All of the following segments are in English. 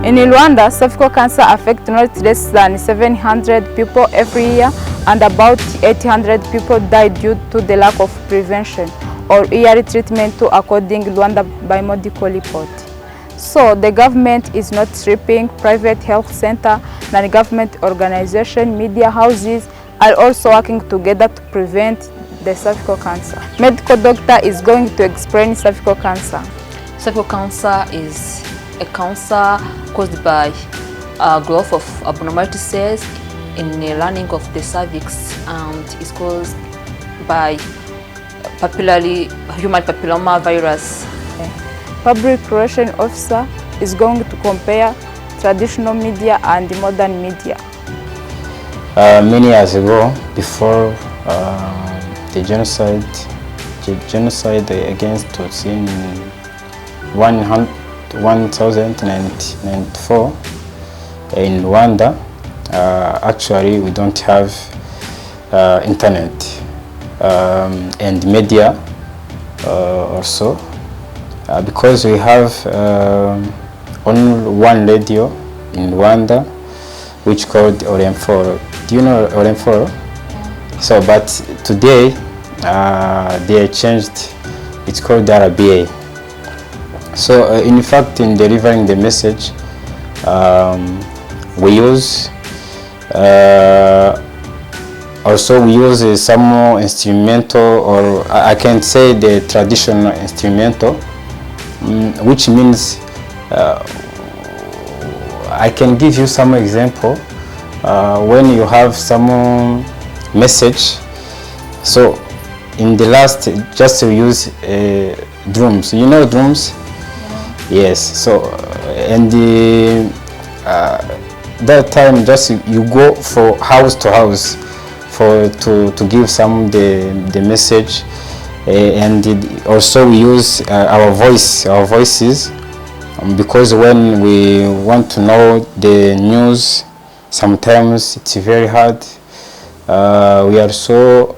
In Rwanda, cervical cancer affects not less than 700 people every year, and about 800 people die due to the lack of prevention or early treatment, according to Rwanda biomedical report. So the government is not stripping private health center, non-government organization, media houses are also working together to prevent the cervical cancer. Medical doctor is going to explain cervical cancer. Cervical cancer is a cancer caused by growth of abnormality cells in the lining of the cervix, and is caused by human papilloma virus. Public Relations Officer is going to compare traditional media and modern media. Many years ago, before the genocide against Tutsi in 1094 in Rwanda, actually we don't have internet and media also, because we have only one radio in Rwanda which called Olemforo. Do you know Olemforo? Yeah. So, but today they changed, it's called RBA. So in fact, in delivering the message, we use also we use some instrumental, or I can say the traditional instrumental, which means I can give you some example. When you have some message, so in the last, just to use drums. You know drums? Yeah. Yes. So and that time, just you go for house to house to give some the message, and also we use our voices, because when we want to know the news, sometimes it's very hard. We are so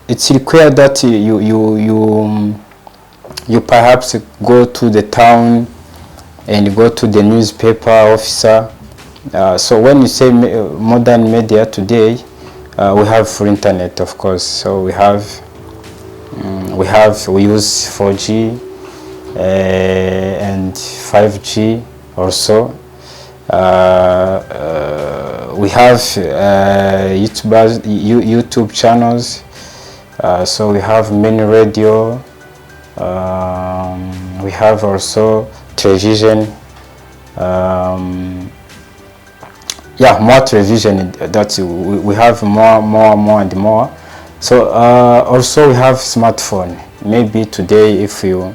it's required that you perhaps go to the town and go to the newspaper officer. So when you say modern media today, we have for internet, of course. So we use 4G and 5G also. We have YouTube channels. So we have many radio. We have also television. Yeah, more television. That we have more and more. So also we have smartphone. Maybe today, if you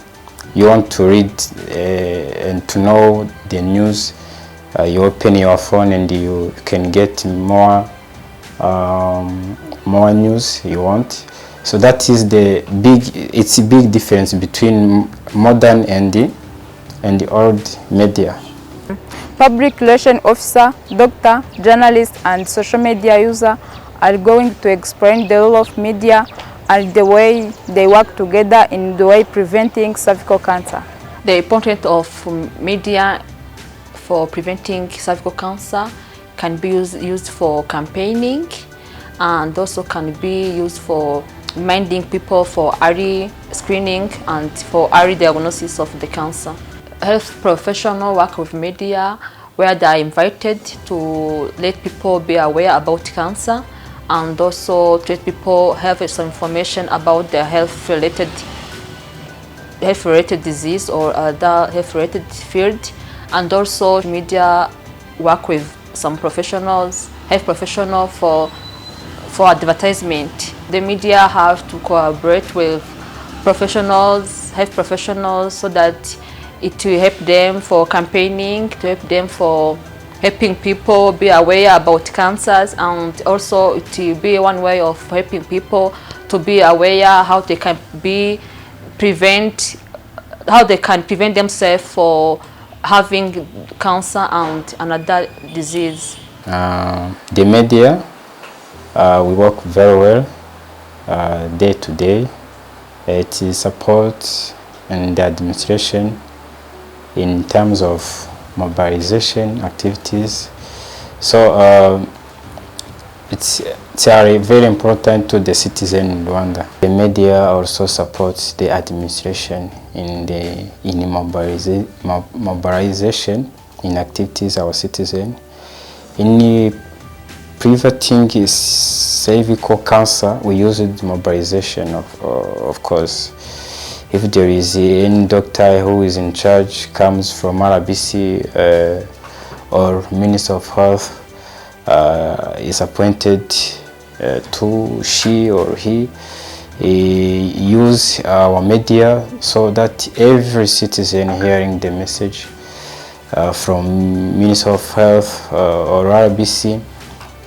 want to read and to know the news, you open your phone and you can get more news you want. So that is it's a big difference between modern and the old media. Public Relations Officer, doctor, journalist, and social media user are going to explain the role of media and the way they work together in the way preventing cervical cancer. The importance of media for preventing cervical cancer can be used for campaigning, and also can be used for reminding people for early screening and for early diagnosis of the cancer. Health professionals work with media, where they are invited to let people be aware about cancer, and also to let people have some information about their health-related disease or other health-related field. And also media work with some professionals, health professionals for advertisement. The media have to collaborate with health professionals, so that it will help them for campaigning, to help them for helping people be aware about cancers, and also it will be one way of helping people to be aware how they can prevent themselves for having cancer and another disease. The media, we work very well day to day. It is support and the administration in terms of mobilization activities. So it's very important to the citizen in Rwanda. The media also supports the administration in mobilization in activities our citizen. In preventing cervical cancer, we use mobilization of course. If there is any doctor who is in charge, comes from RBC or Minister of Health, is appointed to she or he use our media so that every citizen hearing the message from Minister of Health or RBC,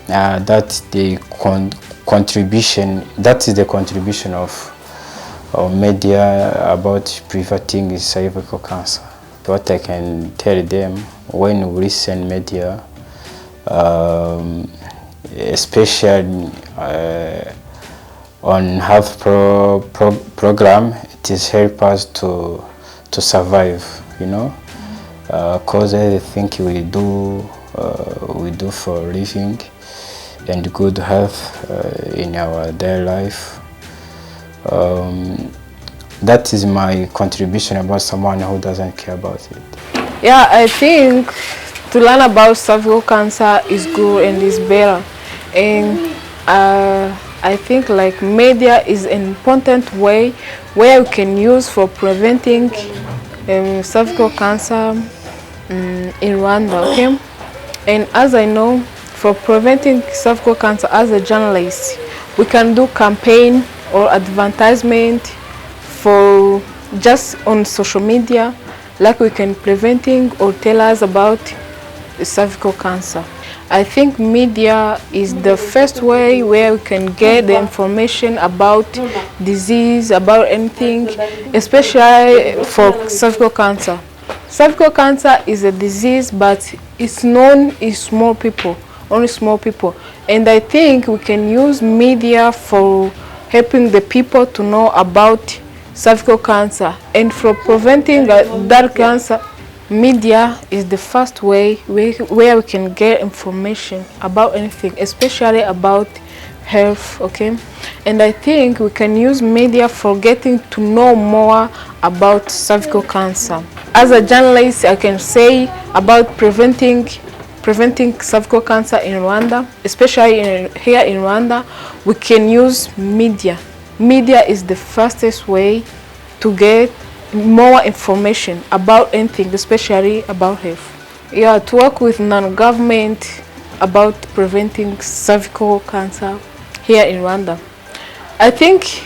that the contribution, that is the contribution of media about preventing cervical cancer. What I can tell them, when we listen media, especially on health program, it is help us to survive, you know, cause I think we do for living and good health in our daily life. That is my contribution about someone who doesn't care about it. Yeah, I think to learn about cervical cancer is good and is better, and I think like media is an important way where we can use for preventing cervical cancer in Rwanda. Okay, and as I know, for preventing cervical cancer as a journalist, we can do campaign or advertisement for just on social media, like we can preventing or tell us about cervical cancer. I think media is the first way where we can get the information about disease, about anything, especially for cervical cancer. Cervical cancer is a disease, but it's known in small people, only small people. And I think we can use media for helping the people to know about cervical cancer. And for preventing that cancer, media is the first way where we can get information about anything, especially about health, okay? And I think we can use media for getting to know more about cervical cancer. As a journalist, I can say about preventing cervical cancer in Rwanda, especially here in Rwanda, we can use media. Media is the fastest way to get more information about anything, especially about health. Yeah, to work with non-government about preventing cervical cancer here in Rwanda. I think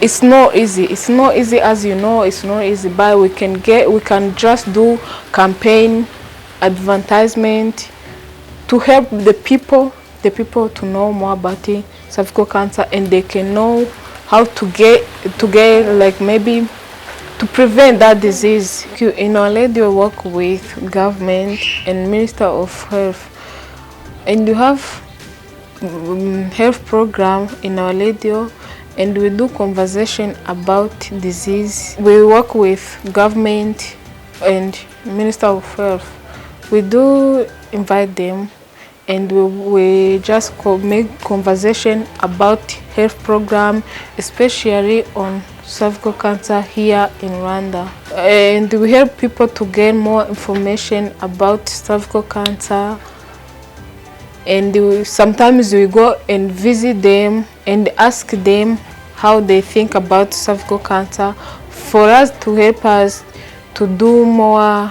it's not easy. It's not easy, as you know. It's not easy, but we can just do campaign, advertisement to help the people to know more about cervical cancer, and they can know how to get like maybe to prevent that disease. In our radio work with government and Minister of Health, and you have health program in our radio, and we do conversation about disease. We work with government and Minister of Health. We do invite them, and we just make conversation about health program, especially on cervical cancer here in Rwanda. And we help people to get more information about cervical cancer. And sometimes we go and visit them and ask them how they think about cervical cancer, for us to help us to do more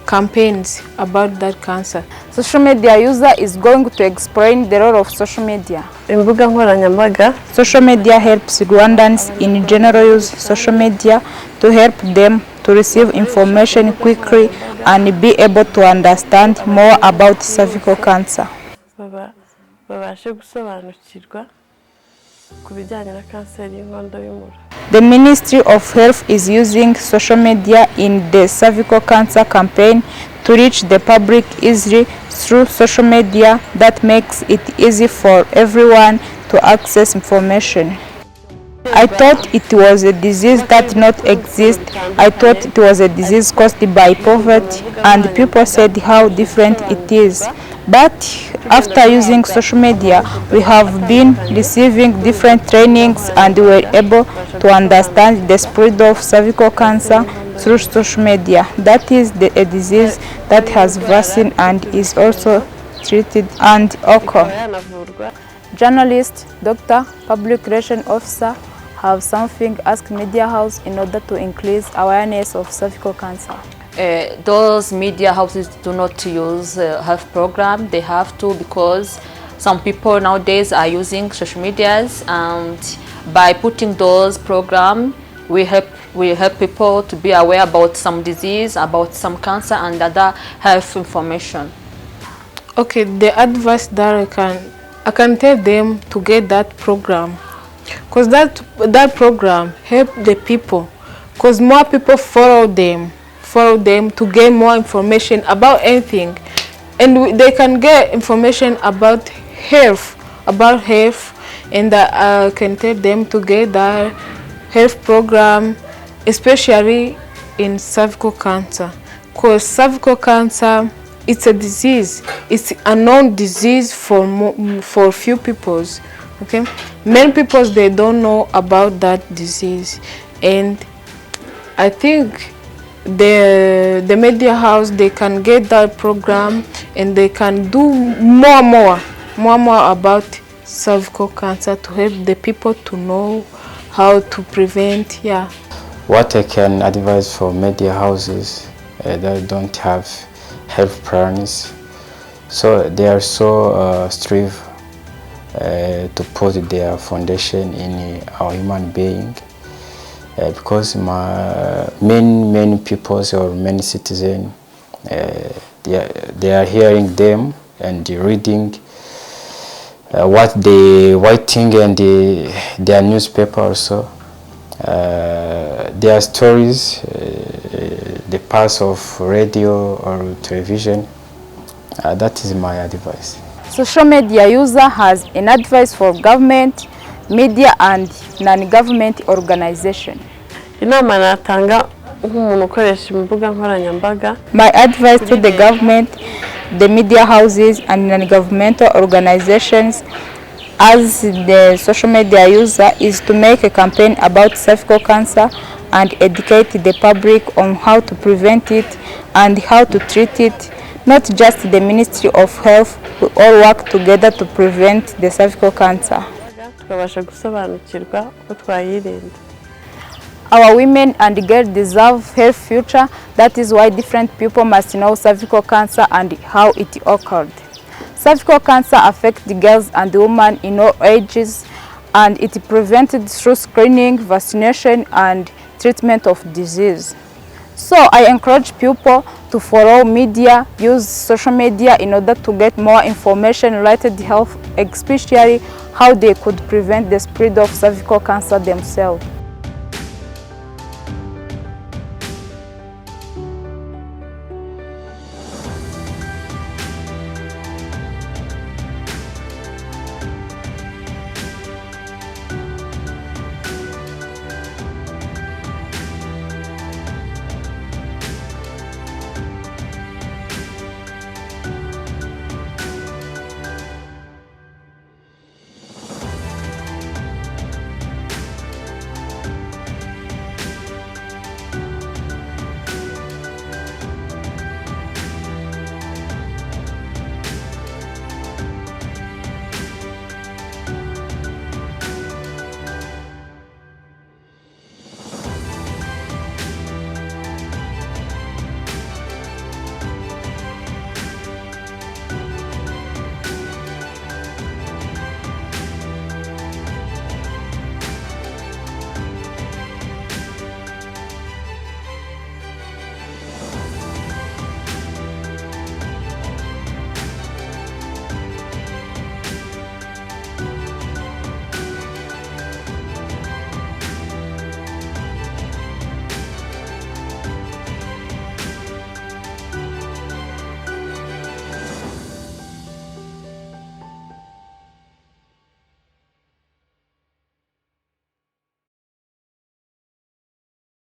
campaigns about that cancer. Social media user is going to explain the role of social media. Imbuga nkoranyambaga. Social media helps Rwandans in general use social media to help them to receive information quickly and be able to understand more about cervical cancer. Babashe gusobanukirwa ku bijyanye na kanseri y'inkondo y'umura. The Ministry of Health is using social media in the cervical cancer campaign to reach the public easily through social media that makes it easy for everyone to access information. I thought it was a disease that did not exist. I thought it was a disease caused by poverty, and people said how different it is. But after using social media, we have been receiving different trainings and were able to understand the spread of cervical cancer through social media. That is a disease that has vaccine and is also treated and occur. Journalist, doctor, public relations officer have something ask media house in order to increase awareness of cervical cancer. Those media houses do not use health program. They have to, because some people nowadays are using social medias, and by putting those programs, we help people to be aware about some disease, about some cancer and other health information. Okay, the advice that I can tell them to get that program, because that program help the people, because more people follow them to get more information about anything, and they can get information about health, and I can tell them to get that health program, especially in cervical cancer, because cervical cancer, it's a disease. It's a known disease for few peoples. Okay, many people, they don't know about that disease, and I think the media house, they can get that program, and they can do more about cervical cancer to help the people to know how to prevent. Yeah. What I can advise for media houses that don't have health plans, so they are so strive to put their foundation in our human being, because many people or many citizens, they are hearing them and reading what they writing and their newspaper also. Their stories, the pass of radio or television. That is my advice. Social media user has an advice for government, media and non-government organization. Inama natanga nk'umuntu ukoresha imbuga nkoranyambaga. My advice to the government, the media houses and non-governmental organizations as the social media user is to make a campaign about cervical cancer and educate the public on how to prevent it and how to treat it. Not just the Ministry of Health, we all work together to prevent the cervical cancer. Tukabasha gusobanukirwa uko twayirinda. Our women and girls deserve health future. That is why different people must know cervical cancer and how it occurred. Cervical cancer affects the girls and women in all ages, and it is prevented through screening, vaccination, and treatment of disease. So I encourage people to follow media, use social media in order to get more information related to health, especially how they could prevent the spread of cervical cancer themselves.